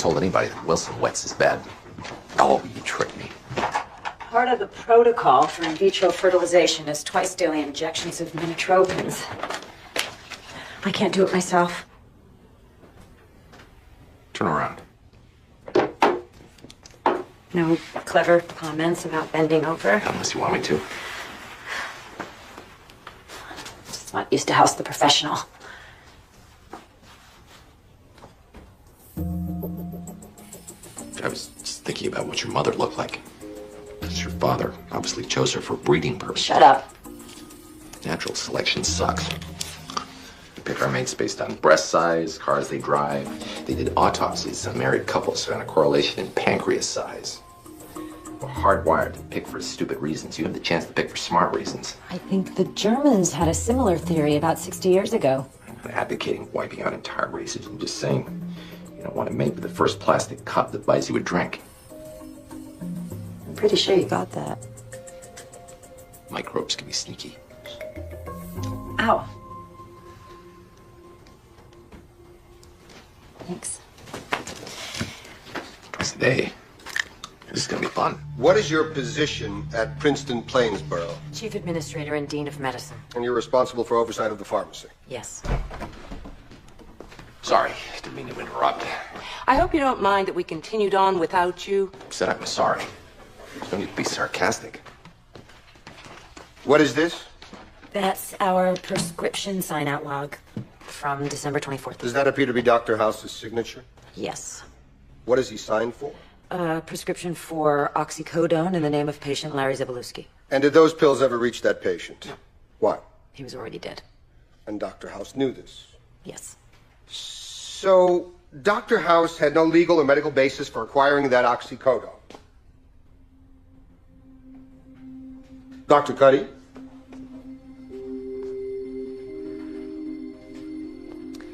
told anybody that Wilson wets his bed. Oh, you tricked me. Part of the protocol for in vitro fertilization is twice daily injections of minotropins. I can't do it myself. Turn around. No clever comments about bending over? Unless you want me to. Just not used to house the professional. I was just thinking about what your mother looked like. Your father obviously chose her for breeding purposes. Shut up. Natural selection sucks. We pick our mates based on breast size, cars they drive. They did autopsies on married couples found a correlation in pancreas size. We're hardwired to pick for stupid reasons. You have the chance to pick for smart reasons. I think the Germans had a similar theory about 60 years ago. I'm not advocating wiping out entire races. I'm just saying you don't want to mate with the first plastic cup that buys you a drink. I'm pretty sure you got that. Microbes can be sneaky. Ow. Thanks. Twice a day. This is gonna be fun. What is your position at Princeton Plainsboro? Chief Administrator and Dean of Medicine. And you're responsible for oversight of the pharmacy? Yes. Sorry, didn't mean to interrupt. I hope you don't mind that we continued on without you. Said I was sorry. No need to be sarcastic. What is this? That's our prescription sign-out log from December 24th. Does that appear to be Dr. House's signature? Yes. What does he sign for? A prescription for oxycodone in the name of patient Larry Zabalewski. And did those pills ever reach that patient? No. Why? He was already dead. And Dr. House knew this? Yes. So, Dr. House had no legal or medical basis for acquiring that oxycodone? Dr. Cuddy?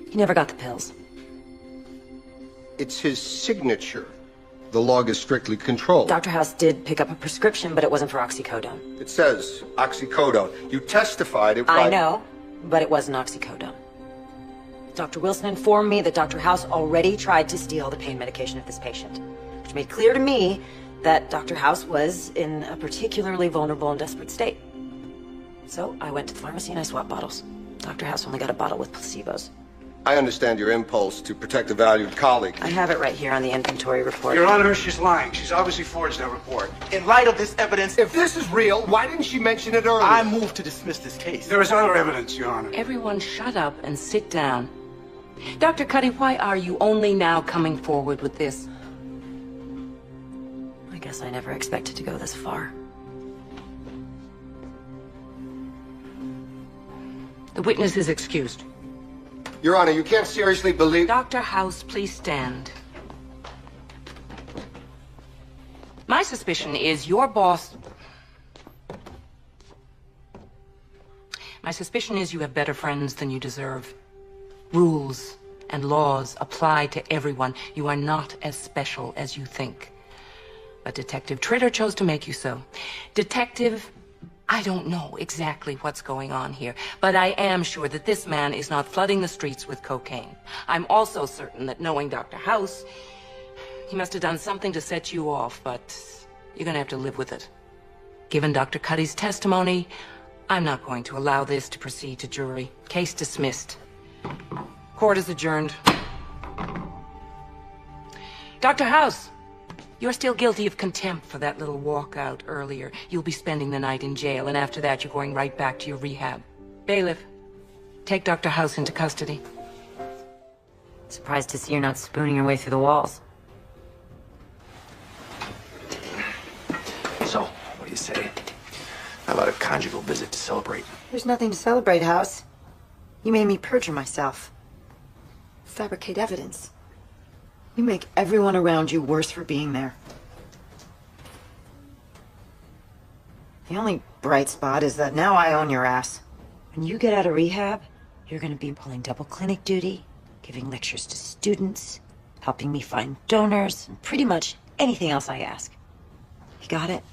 He never got the pills. It's his signature. The log is strictly controlled. Dr. House did pick up a prescription, but it wasn't for oxycodone. It says oxycodone. You testified it was... I know, but it wasn't oxycodone. Dr. Wilson informed me that Dr. House already tried to steal the pain medication of this patient, which made clear to me that Dr. House was in a particularly vulnerable and desperate state. So I went to the pharmacy and I swapped bottles. Dr. House only got a bottle with placebos. I understand your impulse to protect a valued colleague. I have it right here on the inventory report. Your Honor, she's lying. She's obviously forged that report. In light of this evidence, If this is real, why didn't she mention it earlier? I move to dismiss this case. There is other evidence, Your Honor. Everyone shut up and sit down. Dr. Cuddy, why are you only now coming forward with this? I guess I never expected to go this far. The witness is excused. Your Honor, you can't seriously believe... Dr. House, please stand. My suspicion is your boss... My suspicion is you have better friends than you deserve. Rules and laws apply to everyone. You are not as special as you think. But Detective Tritter chose to make you so. Detective... I don't know exactly what's going on here, but I am sure that this man is not flooding the streets with cocaine. I'm also certain that knowing Dr. House, he must have done something to set you off, but you're gonna have to live with it. Given Dr. Cuddy's testimony, I'm not going to allow this to proceed to jury. Case dismissed. Court is adjourned. Dr. House! You're still guilty of contempt for that little walkout earlier. You'll be spending the night in jail, and after that, you're going right back to your rehab. Bailiff, take Dr. House into custody. Surprised to see you're not spooning your way through the walls. So, what do you say? How about a conjugal visit to celebrate? There's nothing to celebrate, House. You made me perjure myself. Fabricate evidence. You make everyone around you worse for being there. The only bright spot is that now I own your ass. When you get out of rehab, you're gonna be pulling double clinic duty, giving lectures to students, helping me find donors, and pretty much anything else I ask. You got it?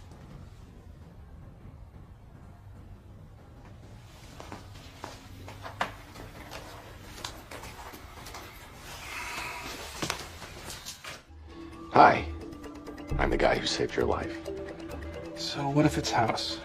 Hi. I'm the guy who saved your life. So what if it's House?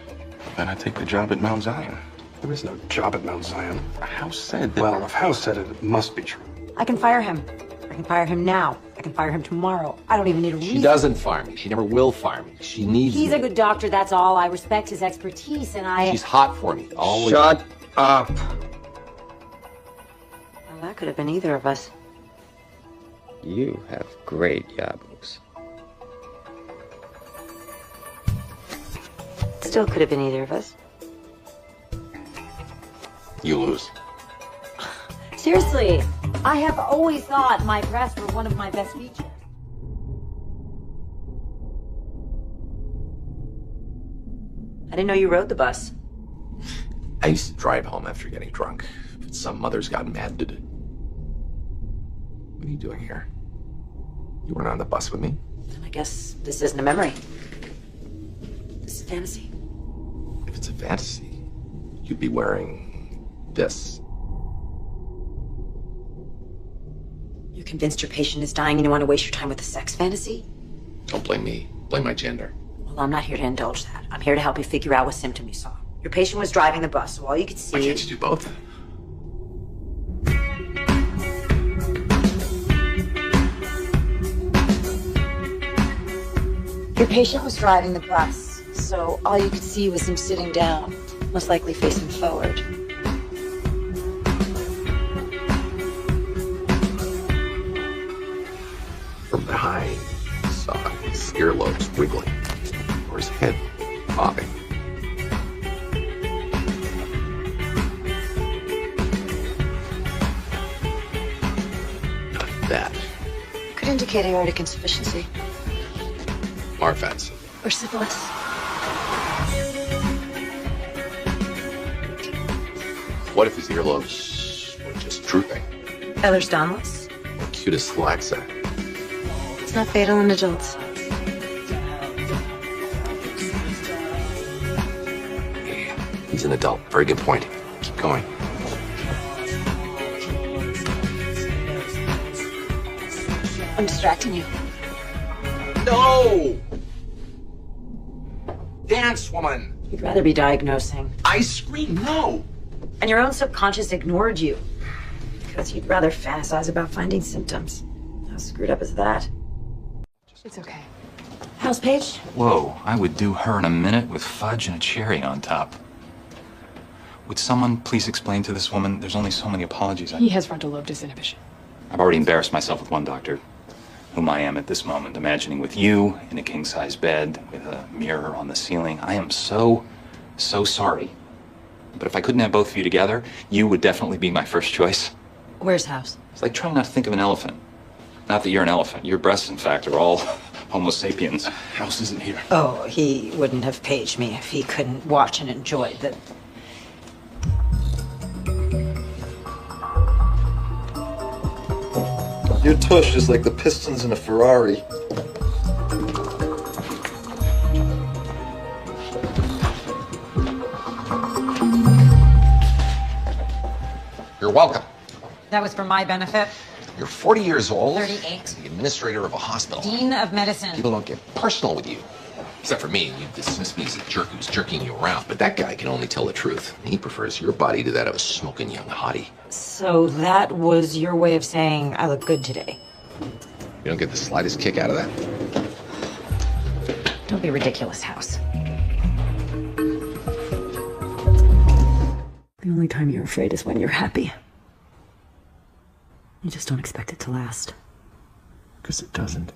Then I take the job at Mount Zion. There is no job at Mount Zion. House said that. Well, if House said it, it must be true. I can fire him. I can fire him now. I can fire him tomorrow. I don't even need a reason. She doesn't fire me. She never will fire me. She needs He's me. a good doctor, that's all. I respect his expertise, and She's hot for me. Always. Shut up. Well, that could have been either of us. You have great yabos. Still could have been either of us. You lose. Seriously, I have always thought my breasts were one of my best features. I didn't know you rode the bus. I used to drive home after getting drunk. But some mothers got mad to do. What are you doing here? You weren't on the bus with me? I guess this isn't a memory. This is fantasy. If it's a fantasy, you'd be wearing this. You're convinced your patient is dying and you want to waste your time with a sex fantasy? Don't blame me. Blame my gender. Well, I'm not here to indulge that. I'm here to help you figure out what symptom you saw. Your patient was driving the bus, so all you could see... Why can't you do both? Your patient was driving the bus, so all you could see was him sitting down, most likely facing forward. From behind, I saw his earlobes wiggling, or his head bobbing. Not that. Could indicate aortic insufficiency. Marfans. Or syphilis. What if his earlobes were just drooping? Ehlers-Danlos. Or cutis laxa? It's not fatal in adults. Yeah, he's an adult. Very good point. Keep going. I'm distracting you. No! Dance, woman! You'd rather be diagnosing. I scream no! And your own subconscious ignored you. Because you'd rather fantasize about finding symptoms. How screwed up is that? It's okay. House page? Whoa, I would do her in a minute with fudge and a cherry on top. Would someone please explain to this woman there's only so many apologies He has frontal lobe disinhibition. I've already embarrassed myself with one doctor, whom I am at this moment imagining with you in a king-size bed with a mirror on the ceiling. I am so sorry. But if I couldn't have both of you together, you would definitely be my first choice. Where's House? It's like trying not to think of an elephant. Not that you're an elephant. Your breasts, in fact, are all Homo sapiens. House isn't here. Oh, he wouldn't have paged me if he couldn't watch and enjoy the... Your tush is like the pistons in a Ferrari. You're welcome. That was for my benefit. You're 40 years old. 38. The administrator of a hospital. Dean of Medicine. People don't get personal with you. Except for me, you dismiss me as a jerk who's jerking you around. But that guy can only tell the truth. He prefers your body to that of a smoking young hottie. So that was your way of saying I look good today? You don't get the slightest kick out of that? Don't be ridiculous, House. The only time you're afraid is when you're happy. You just don't expect it to last. Because it doesn't.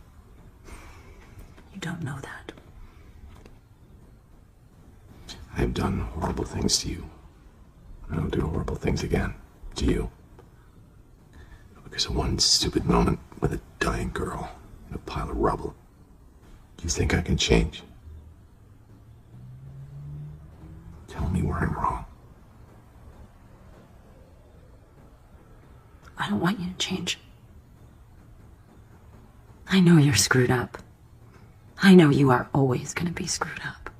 You don't know that. I've done horrible things to you. I don't do horrible things again to you. Because of one stupid moment with a dying girl in a pile of rubble. You think I can change? Tell me where I'm wrong. I don't want you to change. I know you're screwed up. I know you are always going to be screwed up.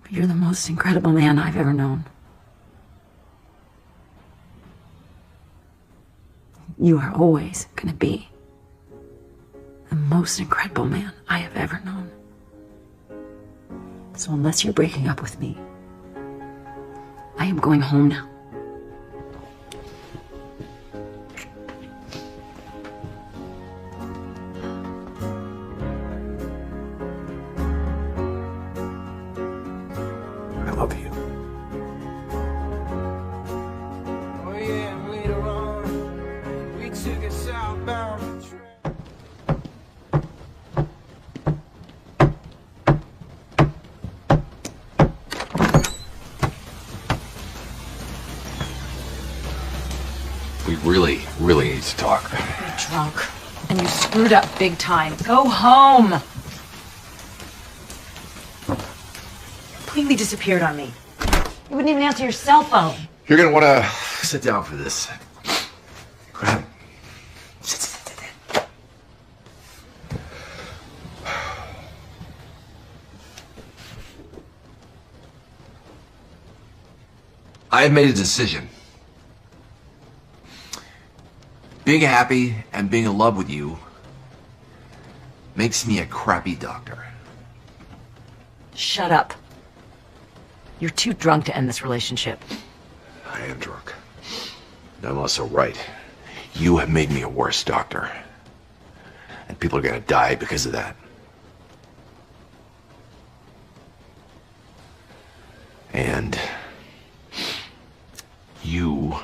But you're the most incredible man I've ever known. You are always going to be the most incredible man I have ever known. So unless you're breaking up with me, I am going home now. I love you. Oh yeah, and later on, we took a southbound train. We really, really need to talk. You're drunk, and you screwed up big time. Go home! Completely disappeared on me. You wouldn't even answer your cell phone. You're gonna wanna sit down for this. Grab it. Sit. I have made a decision. Being happy and being in love with you makes me a crappy doctor. Shut up. You're too drunk to end this relationship. I am drunk. But I'm also right. You have made me a worse doctor. And people are gonna die because of that. And you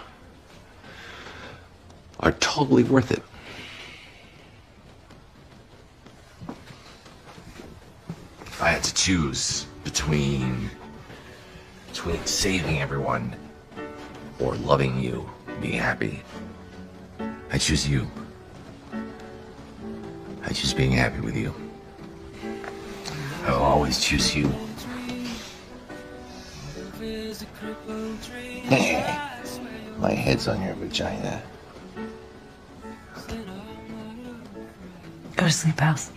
are totally worth it. If I had to choose between saving everyone or loving you, being happy, I choose you. I choose being happy with you. I'll always choose you. My head's on your vagina. Go to sleep, House.